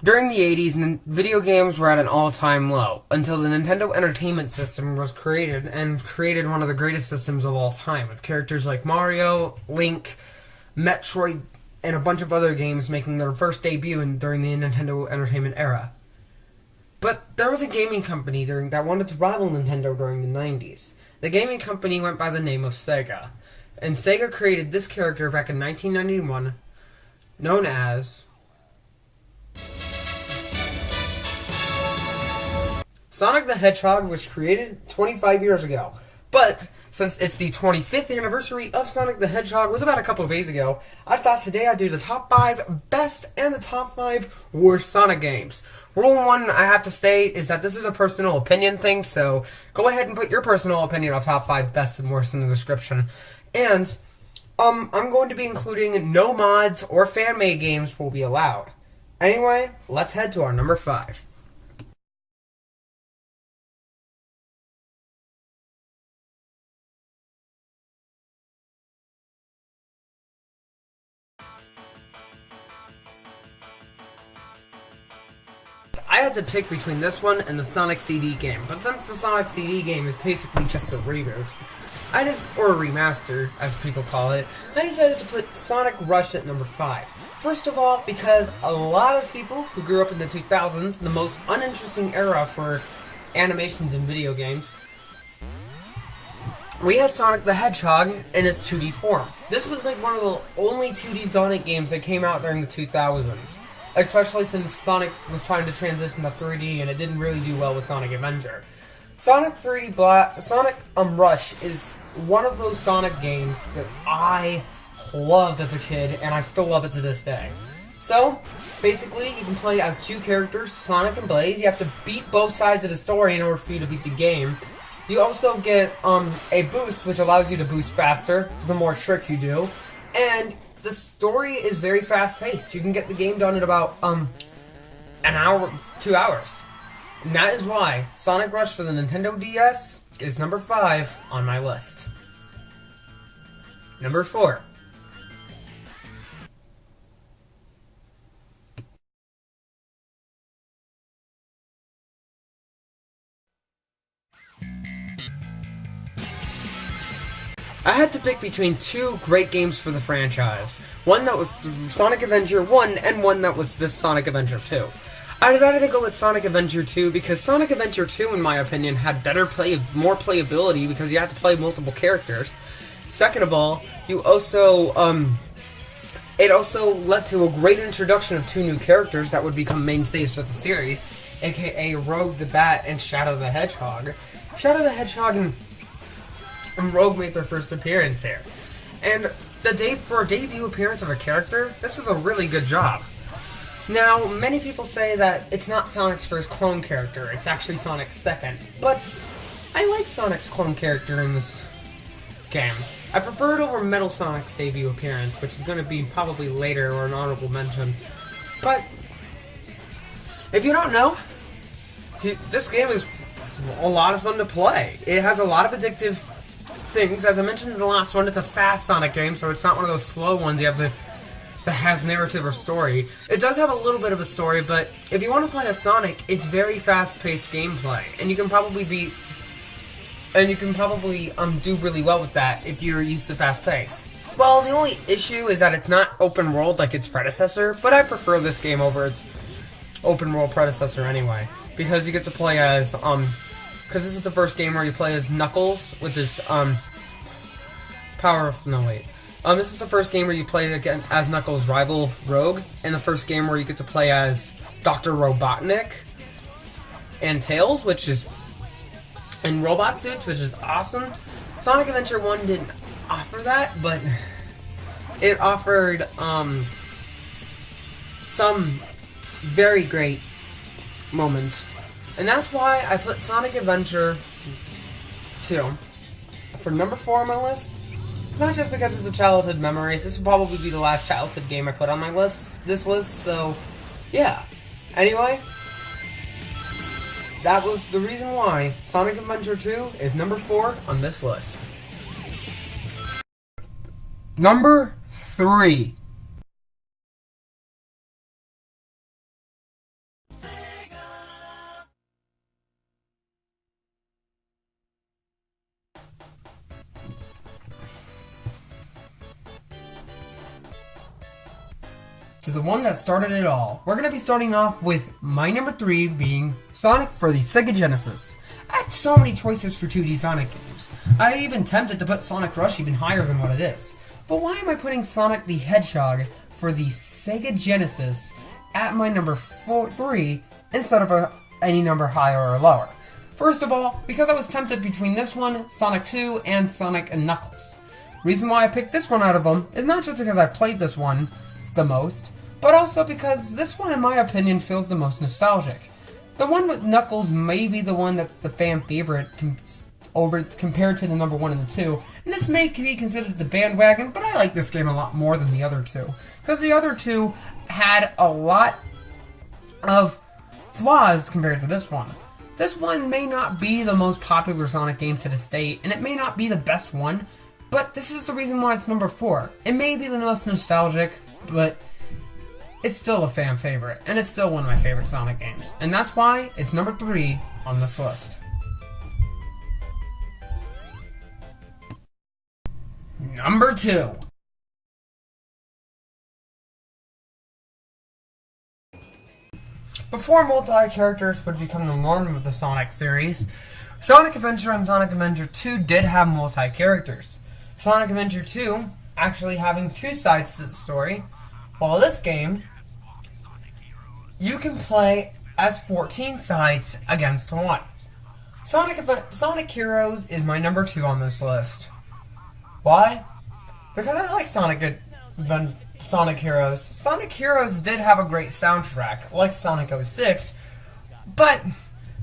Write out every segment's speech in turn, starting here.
During the 80s, video games were at an all-time low, until the Nintendo Entertainment System was created, and created one of the greatest systems of all time, with characters like Mario, Link, Metroid, and a bunch of other games making their first debut during the Nintendo Entertainment era. But there was a gaming company that wanted to rival Nintendo during the 90s. The gaming company went by the name of Sega, and Sega created this character back in 1991, known as Sonic the Hedgehog. Was created 25 years ago. But since it's the 25th anniversary of Sonic the Hedgehog, was about a couple of days ago, I thought today I'd do the top 5 best and the top 5 worst Sonic games. Rule 1 I have to state is that this is a personal opinion thing, so go ahead and put your personal opinion of top 5 best and worst in the description. And I'm going to be including no mods or fan-made games will be allowed. Anyway, let's head to our number 5. I had to pick between this one and the Sonic CD game, but since the Sonic CD game is basically just a reboot, or a remaster, as people call it, I decided to put Sonic Rush at number 5. First of all, because a lot of people who grew up in the 2000s, the most uninteresting era for animations in video games, we had Sonic the Hedgehog in its 2D form. This was like one of the only 2D Sonic games that came out during the 2000s. Especially since Sonic was trying to transition to 3D and it didn't really do well with Sonic Adventure. Sonic Rush is one of those Sonic games that I loved as a kid, and I still love it to this day. So, basically, you can play as 2 characters, Sonic and Blaze. You have to beat both sides of the story in order for you to beat the game. You also get a boost, which allows you to boost faster the more tricks you do. And the story is very fast-paced. You can get the game done in about an hour, 2 hours. And that is why Sonic Rush for the Nintendo DS is number 5 on my list. Number 4. I had to pick between 2 great games for the franchise. One that was Sonic Adventure 1 and one that was this Sonic Adventure 2. I decided to go with Sonic Adventure 2 because Sonic Adventure 2, in my opinion, had more playability because you had to play multiple characters. Second of all, it also led to a great introduction of 2 new characters that would become mainstays for the series, aka Rogue the Bat and Shadow the Hedgehog. Shadow the Hedgehog and Rogue made their first appearance here. And for a debut appearance of a character, this is a really good job. Now, many people say that it's not Sonic's first clone character, it's actually Sonic's second. But I like Sonic's clone character in this game. I prefer it over Metal Sonic's debut appearance, which is going to be probably later or an honorable mention. But if you don't know, this game is a lot of fun to play. It has a lot of addictive things. As I mentioned in the last one, it's a fast Sonic game, so it's not one of those slow ones you have that has narrative or story. It does have a little bit of a story, but if you want to play a Sonic, it's very fast-paced gameplay, and you can probably do really well with that if you're used to fast pace. Well, the only issue is that it's not open world like its predecessor, but I prefer this game over its open world predecessor anyway, because you get to play as because this is the first game where you play as Knuckles with his, this is the first game where you play again as Knuckles' rival, Rogue, and the first game where you get to play as Dr. Robotnik and Tails, which is in robot suits, which is awesome. Sonic Adventure 1 didn't offer that, but it offered, some very great moments. And that's why I put Sonic Adventure 2 for number 4 on my list. Not just because it's a childhood memory. This will probably be the last childhood game I put on my list. So yeah. Anyway, that was the reason why Sonic Adventure 2 is number 4 on this list. Number 3. to the one that started it all. We're going to be starting off with my number 3 being Sonic for the Sega Genesis. I had so many choices for 2D Sonic games. I even tempted to put Sonic Rush even higher than what it is. But why am I putting Sonic the Hedgehog for the Sega Genesis at my number 3 instead of any number higher or lower? First of all, because I was tempted between this one, Sonic 2, and Sonic and Knuckles. Reason why I picked this one out of them is not just because I played this one the most, but also because this one, in my opinion, feels the most nostalgic. The one with Knuckles may be the one that's the fan favorite compared to the number 1 and the 2, and this may be considered the bandwagon, but I like this game a lot more than the other two, because the other two had a lot of flaws compared to this one. This one may not be the most popular Sonic game to this date, and it may not be the best one, but this is the reason why it's number 4. It may be the most nostalgic, but it's still a fan favorite, and it's still one of my favorite Sonic games. And that's why it's number 3 on this list. Number 2. Before multi-characters would become the norm of the Sonic series, Sonic Adventure and Sonic Adventure 2 did have multi-characters. Sonic Adventure 2 actually having 2 sides to the story, while this game, you can play as 14 sides against 1. Sonic Heroes is my number 2 on this list. Why? Because I like Sonic Heroes. Sonic Heroes did have a great soundtrack, like Sonic 06, but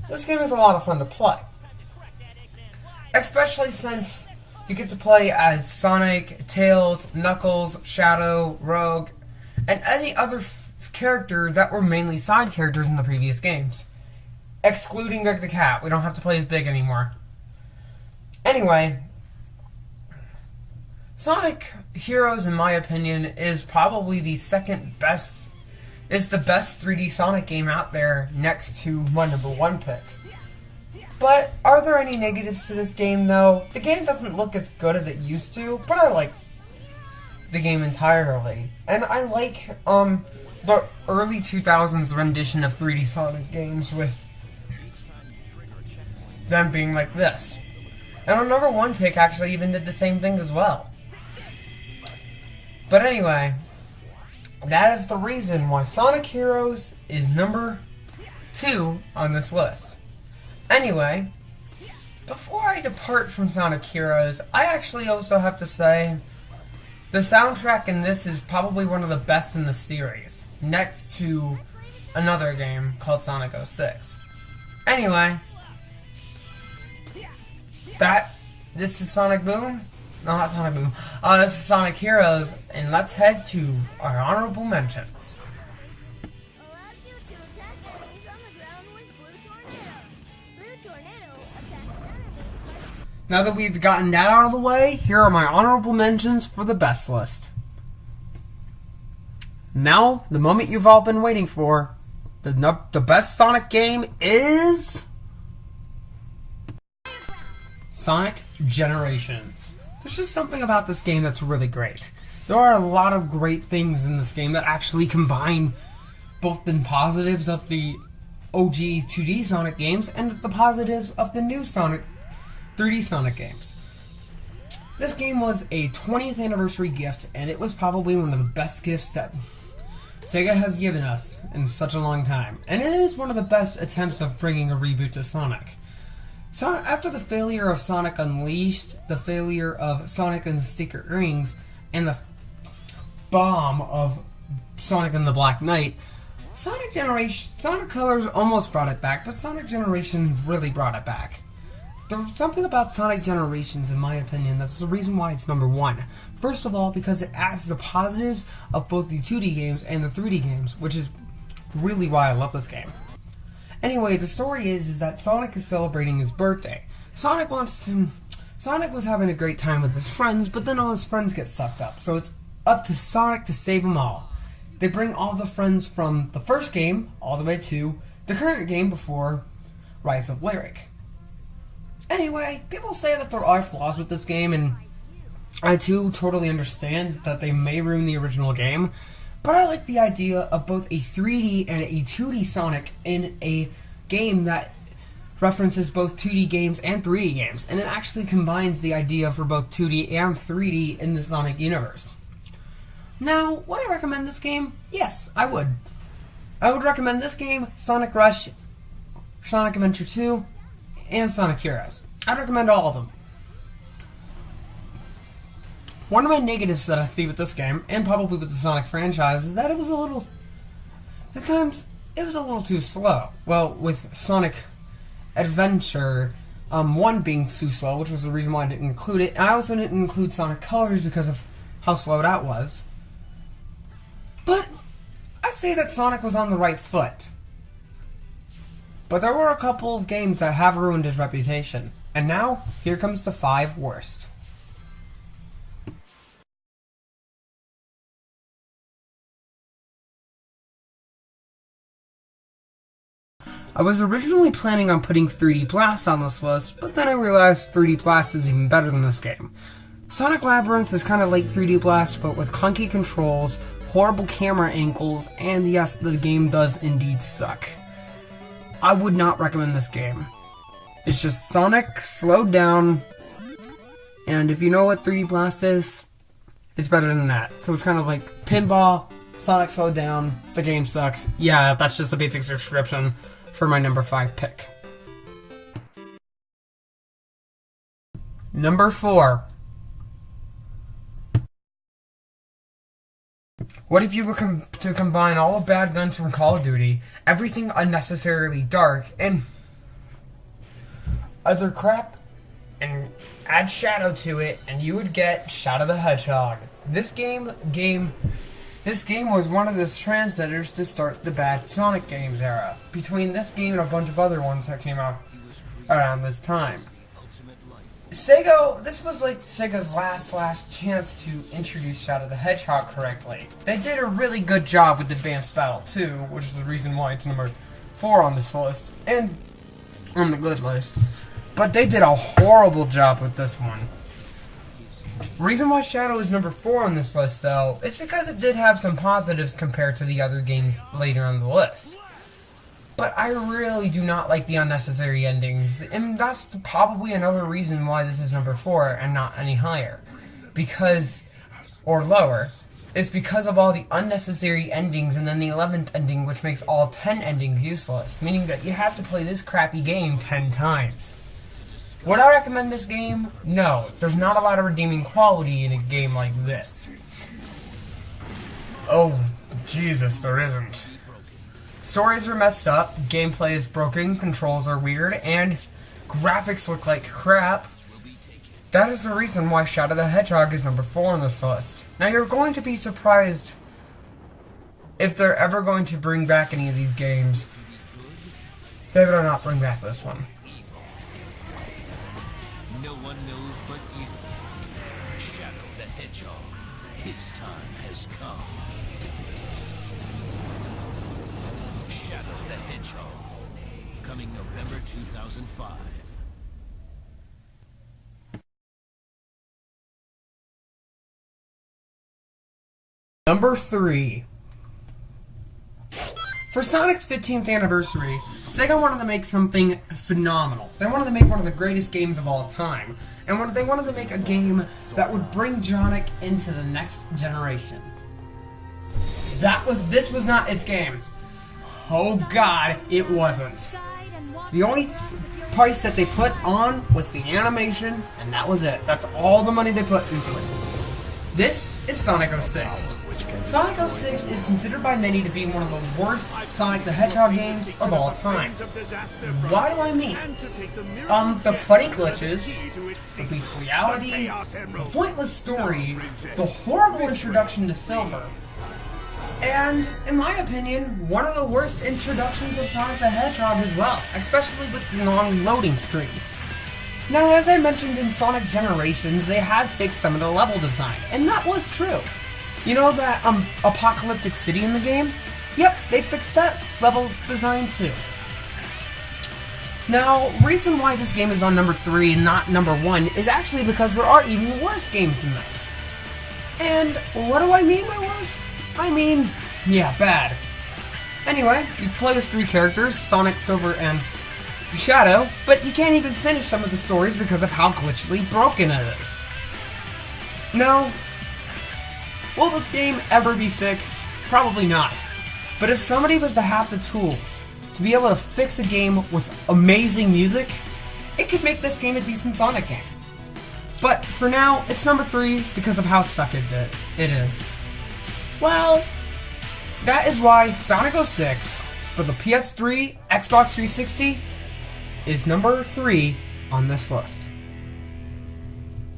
this game is a lot of fun to play. Especially since you get to play as Sonic, Tails, Knuckles, Shadow, Rogue, and any other character that were mainly side characters in the previous games. Excluding Greg the Cat. We don't have to play as Big anymore. Anyway, Sonic Heroes, in my opinion, is probably the second best, is the best 3D Sonic game out there next to my number 1 pick. But are there any negatives to this game, though? The game doesn't look as good as it used to, but I like the game entirely. And I like the early 2000s rendition of 3D Sonic games with them being like this. And our number 1 pick actually even did the same thing as well. But anyway, that is the reason why Sonic Heroes is number 2 on this list. Anyway, before I depart from Sonic Heroes, I actually also have to say the soundtrack in this is probably one of the best in the series, next to another game called Sonic 06. Anyway, this is Sonic Boom. No, not Sonic Boom. This is Sonic Heroes, and let's head to our honorable mentions. Now that we've gotten that out of the way, here are my honorable mentions for the best list. Now, the moment you've all been waiting for, the best Sonic game is Sonic Generations. There's just something about this game that's really great. There are a lot of great things in this game that actually combine both the positives of the OG 2D Sonic games and the positives of the new 3D Sonic games. This game was a 20th anniversary gift, and it was probably one of the best gifts that Sega has given us in such a long time. And it is one of the best attempts of bringing a reboot to Sonic. So after the failure of Sonic Unleashed, the failure of Sonic and the Secret Rings, and the bomb of Sonic and the Black Knight, Sonic Colors almost brought it back, but Sonic Generations really brought it back. There's something about Sonic Generations, in my opinion, that's the reason why it's number 1. First of all, because it adds the positives of both the 2D games and the 3D games, which is really why I love this game. Anyway, the story is that Sonic is celebrating his birthday. Sonic was having a great time with his friends, but then all his friends get sucked up, so it's up to Sonic to save them all. They bring all the friends from the first game all the way to the current game before Rise of Lyric. Anyway, people say that there are flaws with this game, and I too totally understand that they may ruin the original game, But I like the idea of both a 3D and a 2D Sonic in a game that references both 2D games and 3D games, and it actually combines the idea for both 2D and 3D in the Sonic universe. Now, would I recommend this game? Yes, I would. I would recommend this game, Sonic Rush, Sonic Adventure 2, and Sonic Heroes. I'd recommend all of them. One of my negatives that I see with this game, and probably with the Sonic franchise, is that it was a little... At times, it was a little too slow. Well, with Sonic Adventure 1 being too slow, which was the reason why I didn't include it. And I also didn't include Sonic Colors because of how slow that was. But I'd say that Sonic was on the right foot. But there were a couple of games that have ruined his reputation. And now, here comes the 5 worst. I was originally planning on putting 3D Blast on this list, but then I realized 3D Blast is even better than this game. Sonic Labyrinth is kind of like 3D Blast, but with clunky controls, horrible camera angles, and yes, the game does indeed suck. I would not recommend this game. It's just Sonic slowed down, and if you know what 3D Blast is, it's better than that. So it's kind of like pinball, Sonic slowed down, the game sucks. Yeah, that's just a basic description for my number 5 pick. Number 4. What if you were to combine all the bad guns from Call of Duty, everything unnecessarily dark, and other crap, and add Shadow to it, and you would get Shadow the Hedgehog. This game was one of the trendsetters to start the bad Sonic games era, between this game and a bunch of other ones that came out around this time. This was like Sega's last chance to introduce Shadow the Hedgehog correctly. They did a really good job with Advanced Battle 2, which is the reason why it's number 4 on this list, and on the good list. But they did a horrible job with this one. Reason why Shadow is number 4 on this list, though, is because it did have some positives compared to the other games later on the list. But I really do not like the unnecessary endings, and that's probably another reason why this is number 4 and not any higher. Or lower. It's because of all the unnecessary endings and then the 11th ending, which makes all 10 endings useless, meaning that you have to play this crappy game 10 times. Would I recommend this game? No, there's not a lot of redeeming quality in a game like this. Oh, Jesus, there isn't. Stories are messed up, gameplay is broken, controls are weird, and graphics look like crap. That is the reason why Shadow the Hedgehog is number 4 on this list. Now you're going to be surprised if they're ever going to bring back any of these games. They better not bring back this one. No one knows but you. Shadow the Hedgehog. His time has come. Shadow the Hedgehog. Coming November 2005. Number 3. For Sonic's 15th anniversary, Sega wanted to make something phenomenal. They wanted to make one of the greatest games of all time. And they wanted to make a game that would bring Sonic into the next generation. This was not its game. Oh god, it wasn't. The only price that they put on was the animation, and that was it. That's all the money they put into it. This is Sonic 06. Sonic 06 is considered by many to be one of the worst Sonic the Hedgehog games of all time. Why do I mean? The funny glitches, the bestiality, the pointless story, the horrible introduction to Silver, and, in my opinion, one of the worst introductions of Sonic the Hedgehog as well, especially with long loading screens. Now, as I mentioned in Sonic Generations, they had fixed some of the level design, and that was true. You know that apocalyptic city in the game? Yep, they fixed that level design too. Now, reason why this game is on number 3 and not number 1 is actually because there are even worse games than this. And what do I mean by worse? I mean, yeah, bad. Anyway, you can play as 3 characters, Sonic, Silver, and Shadow, but you can't even finish some of the stories because of how glitchily broken it is. Now, will this game ever be fixed? Probably not. But if somebody was to have the tools to be able to fix a game with amazing music, it could make this game a decent Sonic game. But for now, it's number 3 because of how sucky it is. Well, that is why Sonic 06 for the PS3, Xbox 360 is number 3 on this list.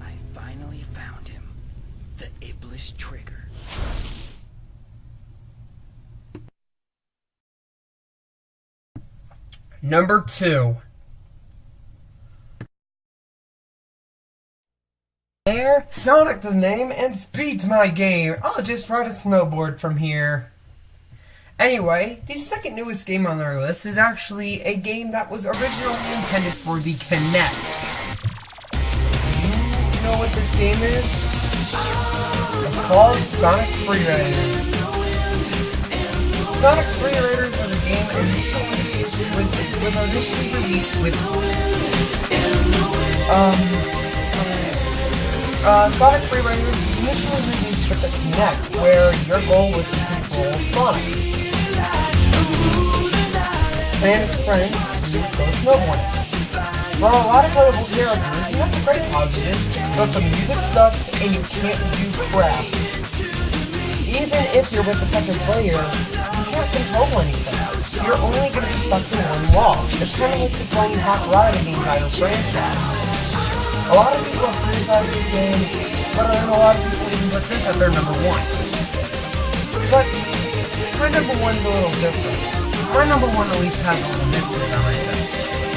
I finally found him. The Iblis Trigger. Number 2. There, Sonic the name and speed's my game. I'll just ride a snowboard from here. Anyway, the second newest game on our list is actually a game that was originally intended for the Kinect. Do you know what this game is? It's called Sonic Free Riders. Sonic Free Riders was a game initially released with Sonic Free Riders was initially released with the Kinect, where your goal was to control Sonic and his friends to go snowboarding. Well, a lot of playable characters, and that's a great positive, but the music sucks and you can't do crap. Even if you're with the second player, you can't control anything. You're only going to be stuck to one wall. It's kind of like the playing Hot Rod in the entire franchise. A lot of people have criticized this game, but I know a lot of people even put this at their number 1. But my number 1's a little different. My number 1 at least has a little mystery behind it.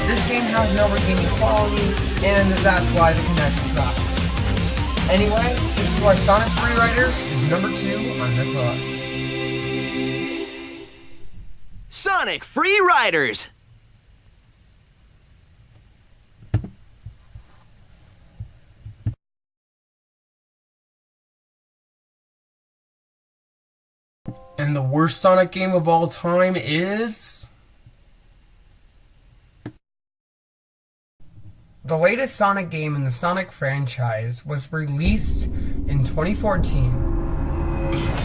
This game has no redeeming quality, and that's why the Kinect sucks. Anyway, this is why Sonic Free Riders is number 2 on this list. Sonic Free Riders! And the worst Sonic game of all time is... The latest Sonic game in the Sonic franchise was released in 2014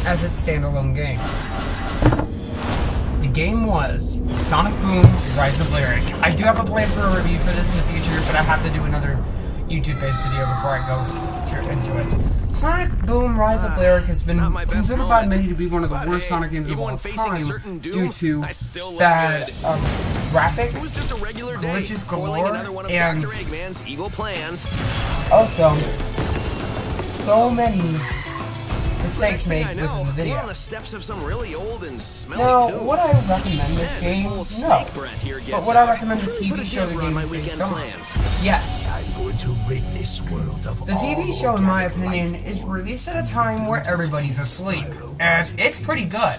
as its standalone game. The game was Sonic Boom Rise of Lyric. I do have a plan for a review for this in the future, but I have to do another YouTube-based video before I go into it. Sonic Boom Rise of Lyric has been considered by many to be one of the worst Sonic games of all time due to bad graphics, glitches galore, and also so many mistakes made with the video. Now, would I recommend this game? No. But would I recommend the TV show the game is based on? Yes. The TV show, in my opinion, is released at a time where everybody's asleep, and it's pretty good.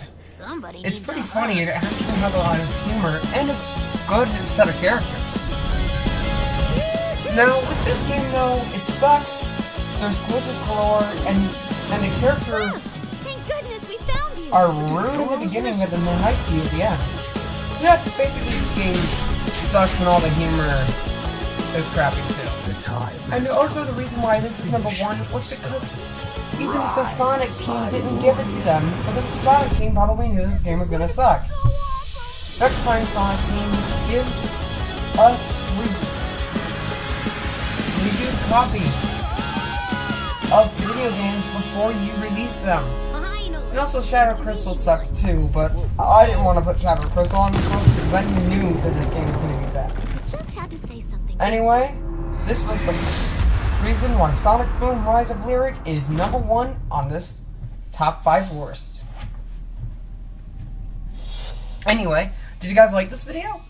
It's pretty funny, and it actually has a lot of humor and a good set of characters. Now, with this game, though, it sucks. There's glitches galore, and the characters are rude in the beginning and then nice to you at the end. Yep, basically this game sucks and all the humor is crappy too. And also the reason why this is number 1 was because even the Sonic team didn't give it to them, because the Sonic team probably knew this game was gonna suck. Next time, Sonic team, give us reviewed copies of video games before you release them. And also Shadow Crystal sucked too, but I didn't want to put Shadow Crystal on this list because I knew that this game was going to be bad. Just had to say something. Anyway, this was the reason why Sonic Boom Rise of Lyric is number 1 on this top 5 worst. Anyway, did you guys like this video?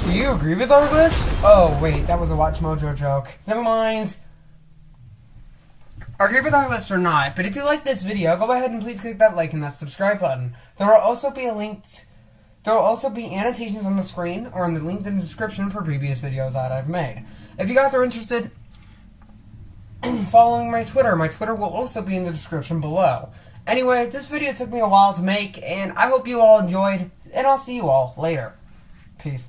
Do you agree with our list? Oh wait, that was a Watch Mojo joke. Never mind. Agree with our list or not, but if you like this video, go ahead and please click that like and that subscribe button. There will also be annotations on the screen or in the link in the description for previous videos that I've made. If you guys are interested in following my Twitter will also be in the description below. Anyway, this video took me a while to make, and I hope you all enjoyed, and I'll see you all later. Peace.